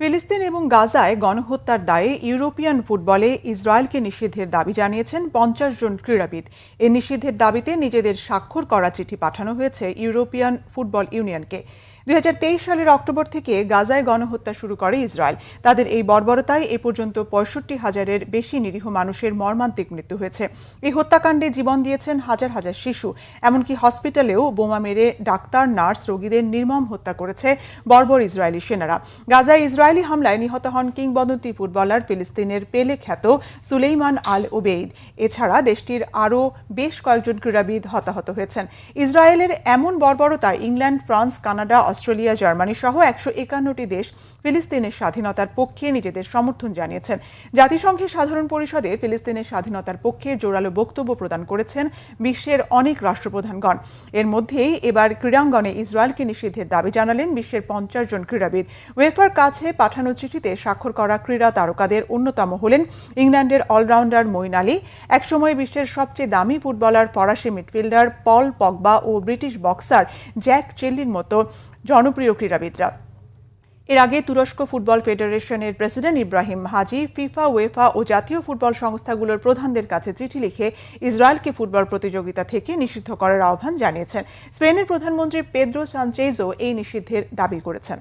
ফিলিস্তিন এবং গাজায় গণহত্যার দায়ে ইউরোপিয়ান ফুটবলে ইসরায়েলকে নিষিদ্ধের দাবি জানিয়েছেন 50 জন ক্রীড়াবিদ। এই নিষিদ্ধের দাবিতে নিজেদের স্বাক্ষর করা চিঠি পাঠানো হয়েছে ইউরোপিয়ান ফুটবল ইউনিয়নকে। 2023 সালের অক্টোবর থেকে গাজায় গণহত্যা শুরু করে ইসরায়েল। তাদের এই বর্বরতায় এ পর্যন্ত 65,000-এর বেশি নিরীহ মানুষের মর্মান্তিক মৃত্যু হয়েছে। এই হত্যাকাণ্ডে জীবন দিয়েছেন হাজার হাজার শিশু। এমনকি হসপিটালেও বোমা মেরে ডাক্তার, নার্স, রোগীদের নির্মম হত্যা করেছে বর্বর ইসরায়েলি সেনারা। গাজায় ইসরায়েলি হামলায় নিহত হন কিংবদন্তি ফুটবলার ফিলিস্তিনের পেলে খ্যাত সুলেইমান আল ওবেইদ। এছাড়া দেশটির আরও বেশ কয়েকজন ক্রীড়াবিদ হতাহত হয়েছেন। ইসরায়েলের এমন বর্বরতায় England, France, Canada, Australia, Germany সহ 151টি দেশ ফিলিস্তিনের স্বাধীনতার পক্ষে নিজেদের সমর্থন জানিয়েছেন। জাতিসংঘের সাধারণ পরিষদে ফিলিস্তিনের স্বাধীনতার পক্ষে জোরালো বক্তব্য প্রদান করেছেন বিশ্বের অনেক রাষ্ট্রপ্রধানগণ। এর মধ্যেই এবার ক্রীড়াঙ্গনে ইসরায়েলকে নিষিদ্ধের দাবি জানালেন বিশ্বের 50 জন ক্রীড়াবিদ। ওয়েফার কাছে পাঠানো চিঠিতে স্বাক্ষর করা ক্রীড়া তারকাদের অন্যতম হলেন ইংল্যান্ডের অলরাউন্ডার মঈন আলী, একসময় বিশ্বের সবচেয়ে দামি ফুটবলার ফরাসি মিডফিল্ডার পল পগবা ও ব্রিটিশ বক্সার জ্যাক চেল্লির মতো জনপ্রিয় ক্রীড়াবিদরা। এর আগে তুরস্ক ফুটবল ফেডারেশনের প্রেসিডেন্ট ইব্রাহিম হাজি ফিফা, ওয়েফা ও জাতীয় ফুটবল সংস্থাগুলোর প্রধানদের কাছে চিঠি লিখে ইসরায়েলকে ফুটবল প্রতিযোগিতা থেকে নিষিদ্ধ করার আহ্বান জানিয়েছেন। স্পেনের প্রধানমন্ত্রী পেদ্রো সানচেজও এই নিষিদ্ধের দাবি করেছেন।